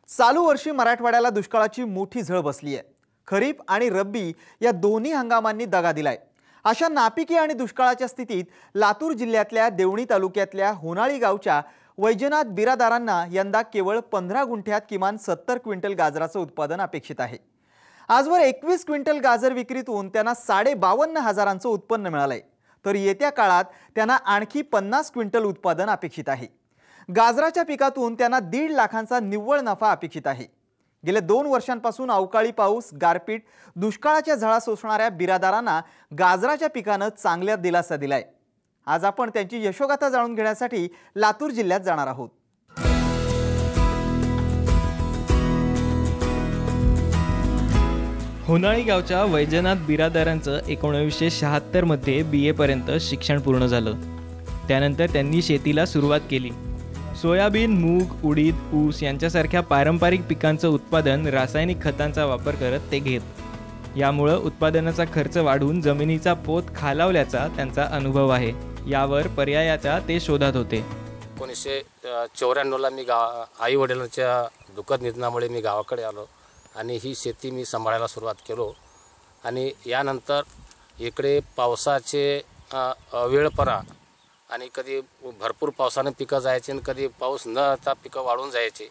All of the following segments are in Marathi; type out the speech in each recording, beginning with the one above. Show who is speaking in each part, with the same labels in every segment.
Speaker 1: चालू वर्षी मराठवाड्याला दुष्काळाची मोठी झळ बसली आहे। खरीप आणि रब्बी या दोन्ही हंगामांनी दगा दिलाय। अशा नापिकी आणि दुष्काळाच्या स्थितीत लातूर जिल्ह्यातल्या देवणी तालुक्यातल्या होनाळी गावच्या वैजनाथ बिरादारांना यंदा केवळ 15 गुंठ्यात किमान 70 क्विंटल गाजराचं उत्पादन अपेक्षित आहे। आजवर 21 क्विंटल गाजर विक्रीतून त्यांना 52,500चं उत्पन्न मिळालंय, तर येत्या काळात त्यांना आणखी 50 क्विंटल उत्पादन अपेक्षित आहे। गाजराच्या पिकातून त्यांना 1.5 लाखांचा निव्वळ नफा अपेक्षित आहे। गेल्या 2 वर्षांपासून अवकाळी पाऊस, गारपीट, दुष्काळाच्या झळा सोसणाऱ्या बिरादारांना गाजराच्या पिकानं चांगला दिलासा दिलाय। आज आपण त्यांची यशोगाथा जाणून घेण्यासाठी लातूर जिल्ह्यात जाणार आहोत।
Speaker 2: होनाळी गावच्या वैजनाथ बिरादारांचं 1976 मध्ये BA पर्यंत शिक्षण पूर्ण झालं। त्यानंतर त्यांनी शेतीला सुरुवात केली। सोयाबीन, मूग, उडीद, ऊस यांच्यासारख्या पारंपरिक पिकांचं उत्पादन रासायनिक खतांचा वापर करत ते घेत। यामुळे उत्पादनाचा खर्च वाढून जमिनीचा पोत खालावल्याचा त्यांचा अनुभव आहे। यावर पर्यायाचा ते शोधात होते।
Speaker 3: 1994ला मी आई वडिलांच्या दुःखद निधनामुळे मी गावाकडे आलो आणि ही शेती मी सांभाळायला सुरुवात केलो। आणि यानंतर इकडे पावसाचे अवेळपणा आणि कधी भरपूर पावसाने पिकं जायचे आणि कधी पाऊस न येता पिकं वाढून जायचे।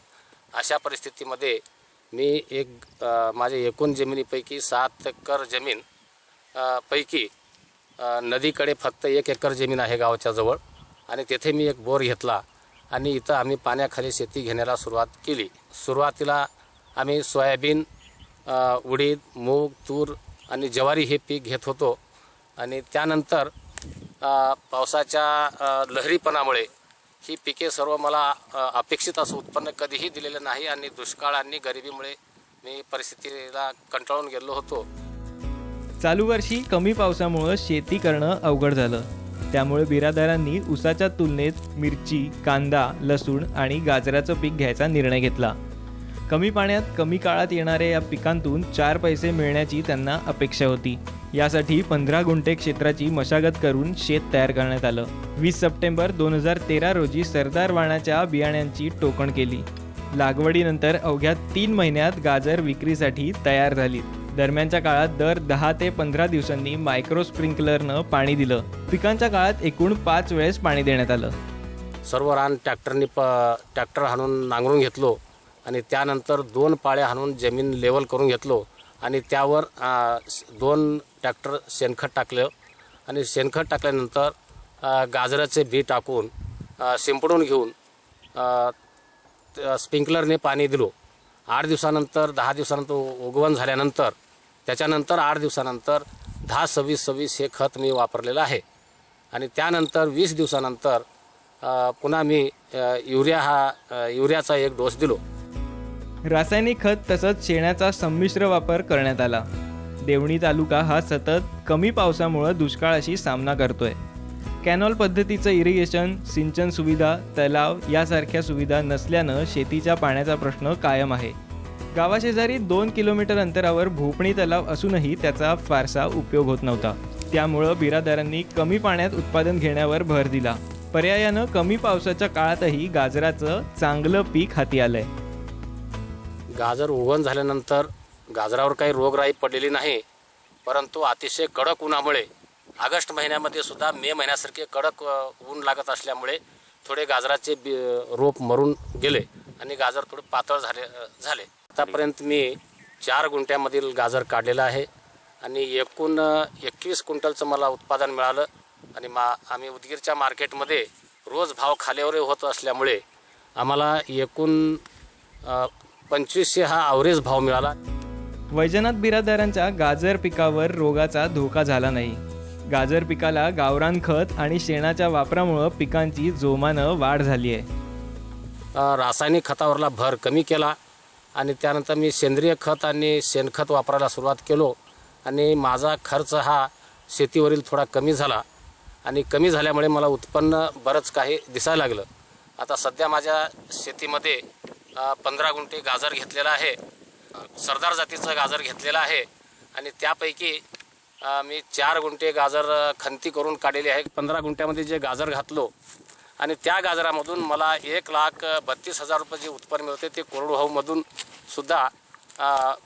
Speaker 3: अशा परिस्थितीमध्ये मी माझ्या एकूण जमिनीपैकी 7 एकर जमीन पैकी नदीकडे फक्त 1 एकर जमीन आहे गावाच्या जवळ, आणि तेथे मी एक बोर घेतला आणि इथं आम्ही पाण्याखाली शेती घेण्याला सुरुवात केली। सुरुवातीला आम्ही सोयाबीन, उडीद, मूग, तूर आणि ज्वारी हे पीक घेत होतो। आणि त्यानंतर पावसाच्या लहरीपणामुळे ही पिके सर्व मला अपेक्षित असं उत्पन्न कधीही दिलेलं नाही आणि दुष्काळ आणि गरिबीमुळे मी परिस्थितीला कंटाळून गेलो होतो।
Speaker 2: चालू वर्षी कमी पावसामुळे शेती करणं अवघड झालं। त्यामुळे बिरादारांनी ऊसाच्या तुलनेत मिरची, कांदा, लसूण आणि गाजराचं पीक घ्यायचा निर्णय घेतला। कमी पाण्यात कमी काळात येणाऱ्या या पिकांतून 4 पैसे मिळण्याची त्यांना अपेक्षा होती। यासाठी 15 गुंठे क्षेत्राची मशागत करून शेत तयार करण्यात आलं। 20 सप्टेंबर 2013 रोजी सरदार वाणाच्या बियाण्यांची टोकण केली। लागवडीनंतर अवघ्या 3 महिन्यात गाजर विक्रीसाठी तयार झाली। दरम्यानच्या काळात दर 10 ते 15 दिवसांनी मायक्रो स्प्रिंकलरनं पाणी दिलं। पिकांच्या काळात एकूण 5 वेळेस पाणी देण्यात आलं।
Speaker 3: सर्व रान ट्रॅक्टर हाणून नांगरून घेतलो आणि त्यानंतर 2 पाळे हाणून जमीन लेवल करून घेतलो आणि त्यावर 2 ट्रॅक्टर शेणखत टाकलं आणि शेणखत टाकल्यानंतर गाजराचे बी टाकून शिंपडून घेऊन स्प्रिंकलरने पाणी दिलो। 8 दिवसानंतर 10 दिवसानंतर उगवण झाल्यानंतर त्याच्यानंतर 8 दिवसानंतर 10-26-26 हे खत मी वापरलेलं आहे। आणि त्यानंतर 20 दिवसानंतर पुन्हा मी युरियाचा 1 डोस दिलो।
Speaker 2: रासायनिक खत तसंच शेणाचा संमिश्र वापर करण्यात आला। देवणी तालुका हा सतत कमी पावसामुळे दुष्काळाशी सामना करतोय। कॅनॉल पद्धतीचं इरिगेशन, सिंचन सुविधा, तलाव यासारख्या सुविधा नसल्यानं शेतीच्या पाण्याचा प्रश्न कायम आहे। गावाशेजारी 2 किलोमीटर अंतरावर भोपणी तलाव असूनही त्याचा फारसा उपयोग होत नव्हता। त्यामुळं बिरादारांनी कमी पाण्यात उत्पादन घेण्यावर भर दिला। पर्यायानं कमी पावसाच्या काळातही गाजराचं चांगलं पीक हाती आलंय।
Speaker 3: गाजर उगवण झाल्यानंतर गाजरावर काही रोगराई पडलेली नाही, परंतु अतिशय कडक उन्हामुळे ऑगस्ट महिन्यामध्ये सुद्धा मे महिन्यासारखे कडक ऊन लागत असल्यामुळे थोडे गाजराचे रोप मरून गेले आणि गाजर थोडे पातळ झाले। आतापर्यंत मी 4 गुंठ्यामधील गाजर काढलेला आहे आणि एकूण 21 क्विंटलचं मला उत्पादन मिळालं। आणि आम्ही उदगीरच्या मार्केटमध्ये रोज भाव खालीवर होत असल्यामुळे आम्हाला एकूण 2500 हा ॲव्हरेज भाव मिळाला।
Speaker 2: वैजनाथ बिरादारांच्या गाजर पिकावर रोगाचा धोका झाला नाही। गाजर पिकाला गावरान खत आणि शेणाच्या वापरामुळे पिकांची जोमानं वाढ झाली आहे।
Speaker 3: रासायनिक खतावरला भर कमी केला आणि त्यानंतर मी सेंद्रिय खत आणि शेणखत वापरायला सुरुवात केलो आणि माझा खर्च हा शेतीवरील थोडा कमी झाला आणि कमी झाल्यामुळे मला उत्पन्न बरंच काही दिसायला लागलं। आता सध्या माझ्या शेतीमध्ये 15 गुंठे गाजर घेतलेला आहे। सरदार जातीचं गाजर घेतलेलं आहे आणि त्यापैकी मी 4 गुंठे गाजर खंती करून काढलेले आहे। 15 गुंठ्यामध्ये जे गाजर घातलो आणि त्या गाजरामधून मला 1,32,000 रुपये जे उत्पन्न मिळते ते कोरडवाहूमधून सुद्धा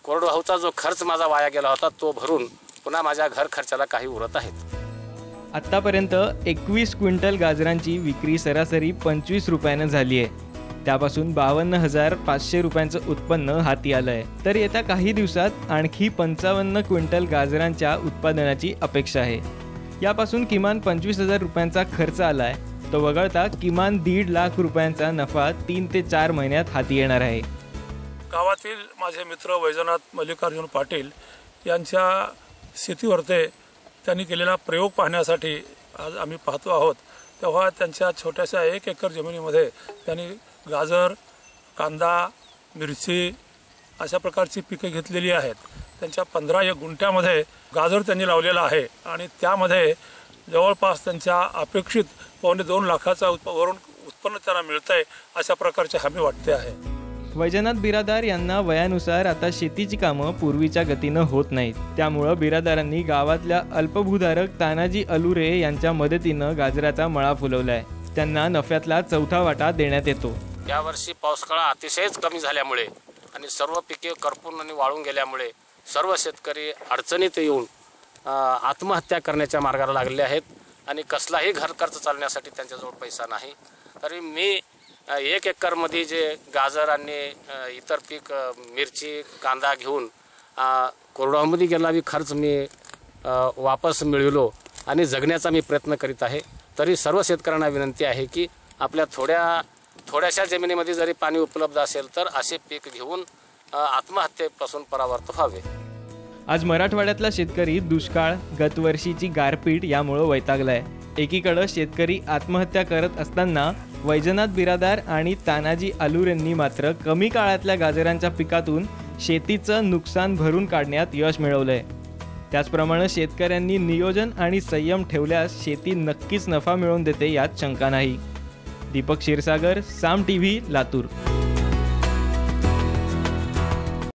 Speaker 3: कोरडवाहूचा जो खर्च माझा वाया गेला होता तो भरून पुन्हा माझ्या घर खर्चाला काही उरत आहेत.
Speaker 2: आत्तापर्यंत 21 क्विंटल गाजरांची विक्री सरासरी 25 रुपयानं झाली आहे. त्यापासून 52,500 रुपयांचं उत्पन्न हाती आलं आहे. तर येत्या काही दिवसात आणखी 55 क्विंटल गाजरांच्या उत्पादनाची अपेक्षा आहे. यापासून किमान 25,000 रुपयांचा खर्च आला आहे. तो वगळता किमान 1.5 लाख रुपयांचा नफा 3 ते 4 महिन्यात हाती येणार आहे.
Speaker 4: गावातील माझे मित्र वैजनाथ मल्लिकार्जुन पाटील यांच्या शेतीवरती त्यांनी केलेला प्रयोग पाहण्यासाठी आज आम्ही पाहतो आहोत. तेव्हा त्यांच्या छोट्याशा 1 एकर जमिनीमध्ये त्यांनी गाजर, कांदा, मिरची अशा प्रकारची पिके घेतलेली आहेत. त्यांच्या 15 गुंठ्यामध्ये गाजर त्यांनी लावलेला आहे आणि त्यामध्ये जवळपास त्यांच्या अपेक्षित 2.25 लाखाचा वरून उत्पन्न त्यांना मिळतं आहे अशा प्रकारची हमी वाटते आहे.
Speaker 2: वैजनाथ बिरादार यांना वयानुसार आता शेतीची कामं पूर्वीच्या गतीनं होत नाहीत. त्यामुळं बिरादारांनी गावातल्या अल्पभूधारक तानाजी अलुरे यांच्या मदतीनं गाजराचा मळा फुलवलाय. त्यांना नफ्यातला 4था वाटा देण्यात येतो.
Speaker 3: यावर्षी पावसाळा अतिशयच कमी झाल्यामुळे आणि सर्व पिके करपून आणि वाळून गेल्यामुळे सर्व शेतकरी अडचणीत येऊन आत्महत्या करण्याच्या मार्गाला लागले आहेत आणि कसलाही घर खर्च चालण्यासाठी त्यांच्याजवळ पैसा नाही. तरी मी 1 एकरमध्ये जे गाजर आणि इतर पीक मिरची कांदा घेऊन कोरडवाहूमध्ये गेला खर्च मी वापस मिळविलो आणि जगण्याचा मी प्रयत्न करीत आहे. तरी सर्व शेतकऱ्यांना विनंती आहे की आपल्या थोड्याशा जमिनीमध्ये जरी पाणी उपलब्ध असेल तर असे पीक घेऊन आत्महत्येपासून परावृत्त व्हावे.
Speaker 2: आज मराठवाड्यातला शेतकरी दुष्काळ, गतवर्षीची गारपीट यामुळं वैतागलाय. एकीकडं शेतकरी आत्महत्या करत असताना वैजनाथ बिरादार आणि तानाजी अलुरेंनी मात्र कमी काळातल्या गाजरांच्या पिकातून शेतीचं नुकसान भरून काढण्यात यश मिळवलंय. त्याचप्रमाणे शेतकऱ्यांनी नियोजन आणि संयम ठेवल्यास शेती नक्कीच नफा मिळवून देते यात शंका नाही. दीपक क्षीरसागर, साम TV, लातूर.